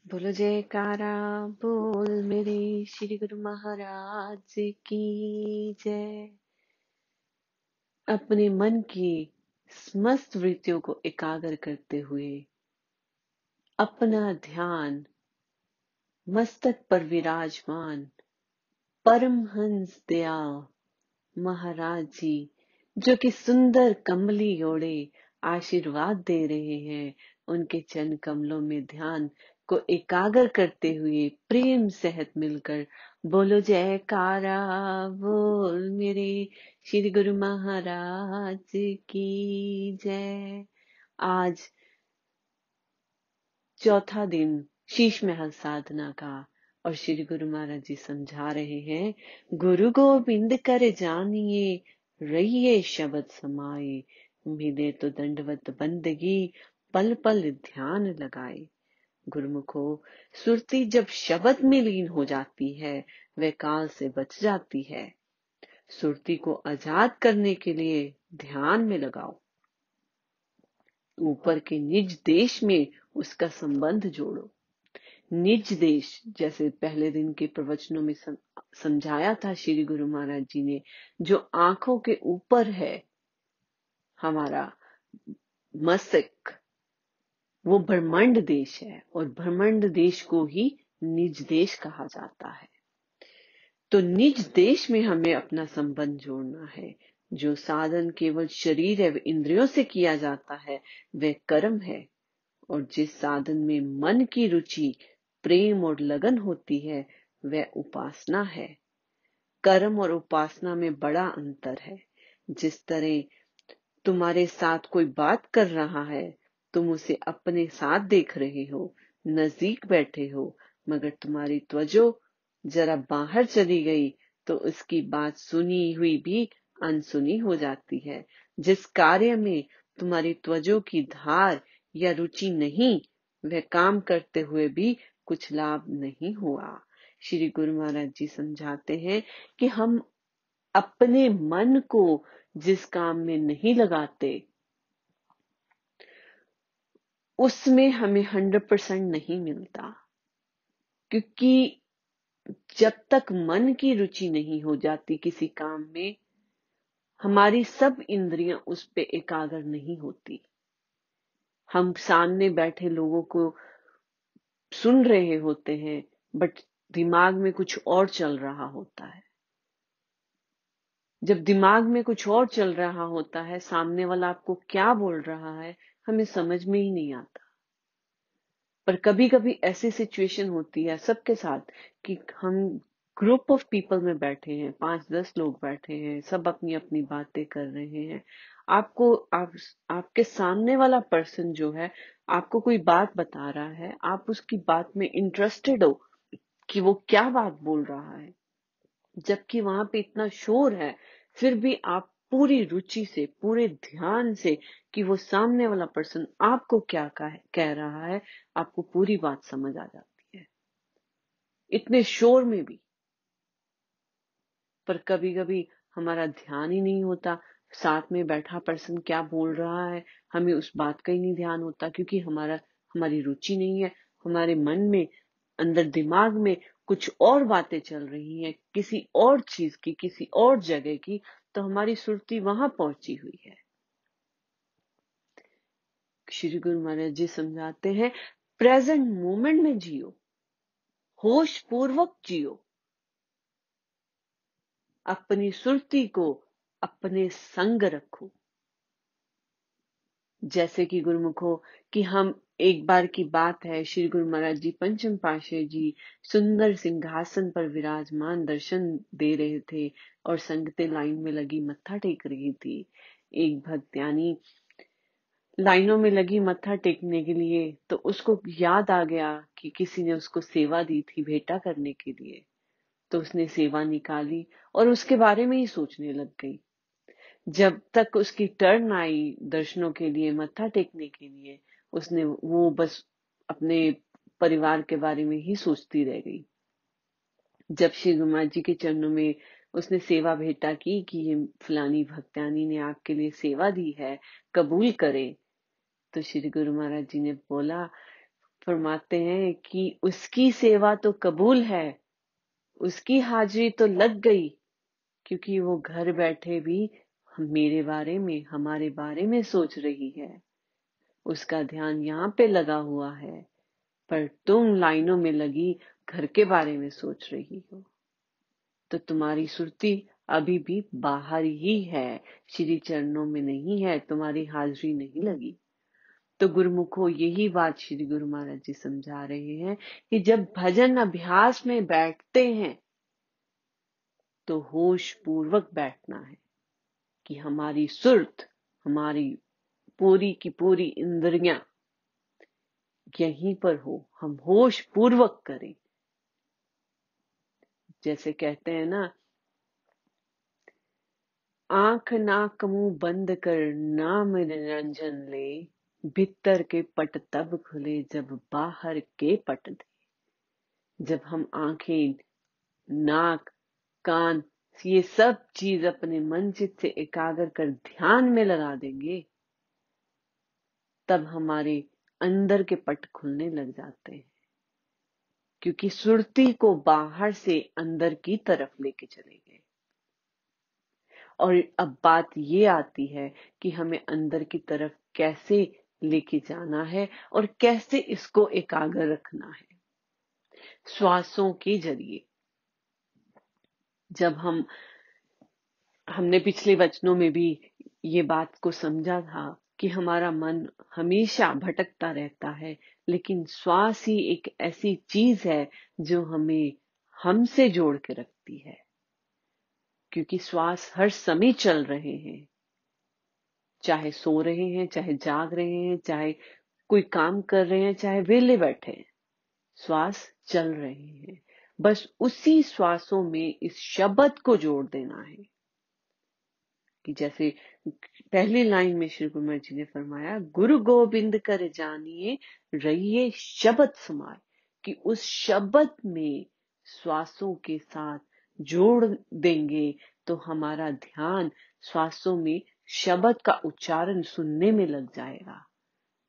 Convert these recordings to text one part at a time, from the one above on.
बोलो जयकारा बोल मेरे श्री गुरु महाराज की जय। अपने मन की समस्त वृत्तियों को एकाग्र करते हुए अपना ध्यान मस्तक पर विराजमान परमहंस दयाल महाराज जी जो कि सुंदर कमली ओढ़े आशीर्वाद दे रहे हैं, उनके चरण कमलों में ध्यान को एकाग्र करते हुए प्रेम सहित मिलकर बोलो जयकारा बोल मेरे श्री गुरु महाराज की जय। आज चौथा दिन शीश महल साधना का और श्री गुरु महाराज जी समझा रहे हैं, गुरु गोविंद कर जानिए रहिए शब्द समाए, मिले तो दंडवत बंदगी पल पल ध्यान लगाए। गुरुमुखो, सुरती जब शब्द में लीन हो जाती है वह काल से बच जाती है। सुरती को आजाद करने के लिए ध्यान में लगाओ। ऊपर के निज देश में उसका संबंध जोड़ो। निज देश जैसे पहले दिन के प्रवचनों में समझाया था श्री गुरु महाराज जी ने, जो आंखों के ऊपर है हमारा मस्तिष्क, वो ब्रह्मांड देश है और ब्रह्मांड देश को ही निज देश कहा जाता है। तो निज देश में हमें अपना संबंध जोड़ना है। जो साधन केवल शरीर एवं इंद्रियों से किया जाता है वह कर्म है, और जिस साधन में मन की रुचि प्रेम और लगन होती है वह उपासना है। कर्म और उपासना में बड़ा अंतर है। जिस तरह तुम्हारे साथ कोई बात कर रहा है, तुम उसे अपने साथ देख रहे हो, नजदीक बैठे हो, मगर तुम्हारी त्वचो जरा बाहर चली गई तो उसकी बात सुनी हुई भी अनसुनी हो जाती है। जिस कार्य में तुम्हारी त्वचों की धार या रुचि नहीं, वह काम करते हुए भी कुछ लाभ नहीं हुआ। श्री गुरु महाराज जी समझाते हैं कि हम अपने मन को जिस काम में नहीं लगाते उसमें हमें 100% नहीं मिलता, क्योंकि जब तक मन की रुचि नहीं हो जाती किसी काम में, हमारी सब इंद्रियां उस पे एकाग्र नहीं होती। हम सामने बैठे लोगों को सुन रहे होते हैं बट दिमाग में कुछ और चल रहा होता है। जब दिमाग में कुछ और चल रहा होता है, सामने वाला आपको क्या बोल रहा है हमें समझ में ही नहीं आता। पर कभी कभी ऐसी सिचुएशन होती है सबके साथ कि हम ग्रुप ऑफ पीपल में बैठे हैं, 5-10 लोग बैठे हैं, सब अपनी अपनी बातें कर रहे हैं। आपके सामने वाला पर्सन जो है आपको कोई बात बता रहा है, आप उसकी बात में इंटरेस्टेड हो कि वो क्या बात बोल रहा है, जबकि वहां पे इतना शोर है, फिर भी आप पूरी रुचि से पूरे ध्यान से कि वो सामने वाला पर्सन आपको क्या कह रहा है, आपको पूरी बात समझ आ जाती है इतने शोर में भी। पर कभी कभी हमारा ध्यान ही नहीं होता, साथ में बैठा पर्सन क्या बोल रहा है हमें उस बात का ही नहीं ध्यान होता, क्योंकि हमारी रुचि नहीं है। हमारे मन में अंदर दिमाग में कुछ और बातें चल रही हैं, किसी और चीज की, किसी और जगह की, तो हमारी सुरती वहां पहुंची हुई है। श्री गुरु महाराज जी समझाते हैं, प्रेजेंट मोमेंट में जियो, होश पूर्वक जियो, अपनी सुरती को अपने संग रखो। जैसे कि गुरुमुखो कि हम एक बार की बात है, श्री गुरु महाराज जी पंचम पातशाह जी सुंदर सिंहासन पर विराजमान दर्शन दे रहे थे और संगतें लाइन में लगी मत्था टेक रही थी। एक भक्त्यानी लाइनों में लगी मत्था टेकने के लिए, तो उसको याद आ गया कि किसी ने उसको सेवा दी थी भेंटा करने के लिए, तो उसने सेवा निकाली और उसके बारे में ही सोचने लग गई। जब तक उसकी टर्न आई दर्शनों के लिए, मत्था टेकने के लिए, उसने वो बस अपने परिवार के बारे में ही सोचती रह गई। जब श्री गुरु महाराज जी के चरणों में उसने सेवा भेंटा की कि ये फलानी भक्तानी ने आपके लिए सेवा दी है, कबूल करे, तो श्री गुरु महाराज जी ने बोला, फरमाते हैं कि उसकी सेवा तो कबूल है, उसकी हाजिरी तो लग गई, क्योंकि वो घर बैठे भी मेरे बारे में, हमारे बारे में सोच रही है। उसका ध्यान यहाँ पे लगा हुआ है, पर तुम लाइनों में लगी घर के बारे में सोच रही हो। तो तुम्हारी सुरती अभी भी बाहर ही है, श्री चरणों में नहीं है, तुम्हारी हाजिरी नहीं लगी। तो गुरुमुखो, यही बात श्री गुरु महाराज जी समझा रहे हैं कि जब भजन अभ्यास में बैठते हैं तो होश पूर्वक बैठना है कि हमारी सुरत, हमारी पूरी की पूरी इंद्रियां यहीं पर हो, हम होश पूर्वक करें। जैसे कहते हैं ना, आंख नाक मुंह बंद कर नाम निरंजन ले, भीतर के पट तब खुले जब बाहर के पट दे। जब हम आंखें, नाक, कान, ये सब चीज अपने मन चित्त से एकाग्र कर ध्यान में लगा देंगे, तब हमारे अंदर के पट खुलने लग जाते हैं, क्योंकि सुरती को बाहर से अंदर की तरफ लेके चले गए। और अब बात ये आती है कि हमें अंदर की तरफ कैसे लेके जाना है और कैसे इसको एकाग्र रखना है। श्वासों के जरिए। जब हमने पिछले वचनों में भी ये बात को समझा था कि हमारा मन हमेशा भटकता रहता है, लेकिन श्वास ही एक ऐसी चीज है जो हमें हमसे जोड़ के रखती है, क्योंकि श्वास हर समय चल रहे हैं, चाहे सो रहे हैं, चाहे जाग रहे हैं, चाहे कोई काम कर रहे हैं, चाहे वेले बैठे हैं, श्वास चल रहे हैं। बस उसी श्वासों में इस शब्द को जोड़ देना है कि जैसे पहली लाइन में श्री गुरु महाराज जी ने फरमाया, गुरु गोविंद कर जानिए रहिए शब्द समाए, कि उस शब्द में श्वासों के साथ जोड़ देंगे तो हमारा ध्यान श्वासों में शब्द का उच्चारण सुनने में लग जाएगा,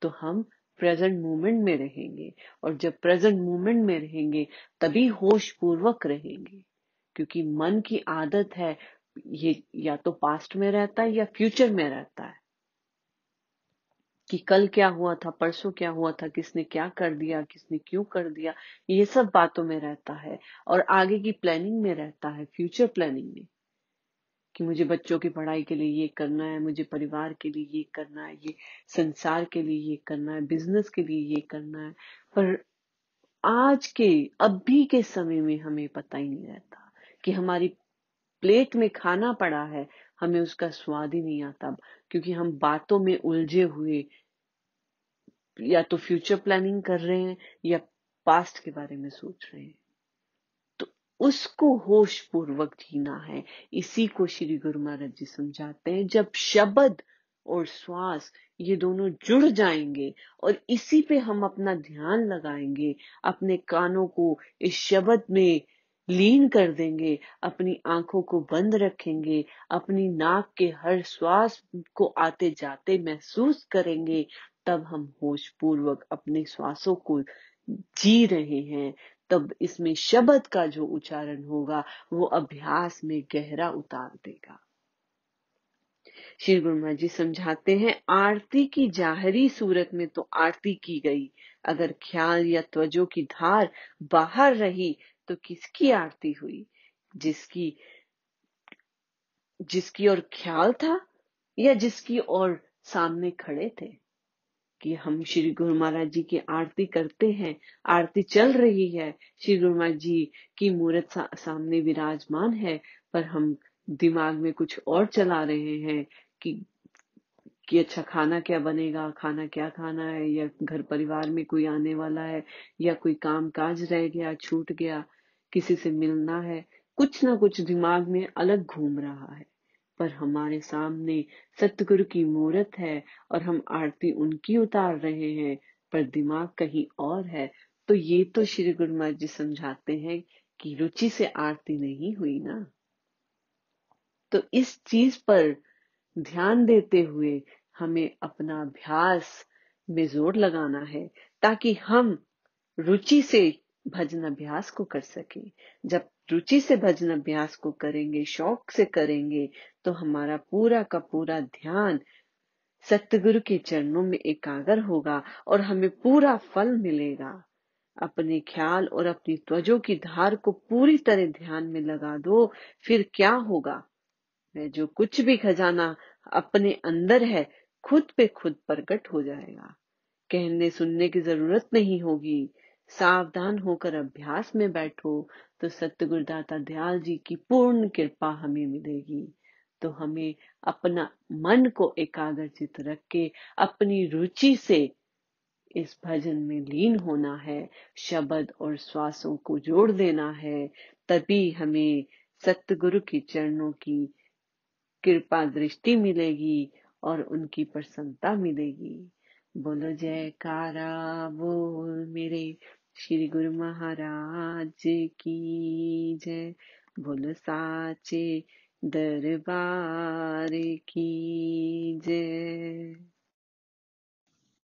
तो हम प्रेजेंट मोमेंट में रहेंगे। और जब प्रेजेंट मोमेंट में रहेंगे तभी होश पूर्वक रहेंगे, क्योंकि मन की आदत है ये या तो पास्ट में रहता है या फ्यूचर में रहता है, कि कल क्या हुआ था, परसों क्या हुआ था, किसने क्या कर दिया, किसने क्यों कर दिया, ये सब बातों में रहता है। और आगे की प्लानिंग में रहता है, फ्यूचर प्लानिंग में, कि मुझे बच्चों की पढ़ाई के लिए ये करना है, मुझे परिवार के लिए ये करना है, ये संसार के लिए ये करना है, बिजनेस के लिए ये करना है। पर आज के अभी के समय में हमें पता ही नहीं रहता कि हमारी प्लेट में खाना पड़ा है, हमें उसका स्वाद ही नहीं आता, क्योंकि हम बातों में उलझे हुए या तो फ्यूचर प्लानिंग कर रहे हैं या पास्ट के बारे में सोच रहे हैं। तो उसको होश पूर्वक जीना है। इसी को श्री गुरु महाराज जी समझाते हैं, जब शब्द और श्वास ये दोनों जुड़ जाएंगे और इसी पे हम अपना ध्यान लगाएंगे, अपने कानों को इस शब्द में लीन कर देंगे, अपनी आंखों को बंद रखेंगे, अपनी नाक के हर श्वास को आते जाते महसूस करेंगे, तब हम होश पूर्वक अपने श्वासों को जी रहे हैं। तब इसमें शब्द का जो उच्चारण होगा वो अभ्यास में गहरा उतार देगा। श्री गुरु महाराज जी समझाते हैं, आरती की जाहरी सूरत में तो आरती की गई, अगर ख्याल या त्वजो की धार बाहर रही तो किसकी आरती हुई? जिसकी ओर ख्याल था या जिसकी ओर सामने खड़े थे। कि हम श्री गुरु महाराज जी की आरती करते हैं, आरती चल रही है, श्री गुरु महाराज जी की मूर्त सामने विराजमान है, पर हम दिमाग में कुछ और चला रहे हैं कि अच्छा खाना क्या बनेगा, खाना क्या खाना है, या घर परिवार में कोई आने वाला है, या कोई काम काज रह गया, छूट गया, किसी से मिलना है, कुछ ना कुछ दिमाग में अलग घूम रहा है। पर हमारे सामने सतगुरु की मूर्त है और हम आरती उनकी उतार रहे हैं, पर दिमाग कहीं और है। तो ये तो श्री गुरु महाराज जी समझाते हैं कि रुचि से आरती नहीं हुई ना। तो इस चीज पर ध्यान देते हुए हमें अपना अभ्यास में जोर लगाना है, ताकि हम रुचि से भजन अभ्यास को कर सके। जब रुचि से भजन अभ्यास को करेंगे, शौक से करेंगे, तो हमारा पूरा का पूरा ध्यान सतगुरु के चरणों में एकाग्र होगा और हमें पूरा फल मिलेगा। अपने ख्याल और अपनी त्वचों की धार को पूरी तरह ध्यान में लगा दो, फिर क्या होगा? वह जो कुछ भी खजाना अपने अंदर है, खुद पे खुद प्रकट हो जाएगा। कहने सुनने की जरूरत नहीं होगी। सावधान होकर अभ्यास में बैठो तो सतगुरु दाता दयाल जी की पूर्ण कृपा हमें मिलेगी। तो हमें अपना मन को एकाग्रचित रख के अपनी रुचि से इस भजन में लीन होना है, शब्द और श्वासों को जोड़ देना है। तभी हमें सतगुरु के चरणों की कृपा दृष्टि मिलेगी और उनकी प्रसन्नता मिलेगी। बोलो जयकारा बोल मेरे श्री गुरु महाराज की जय। बोलो साचे दरबार की जय।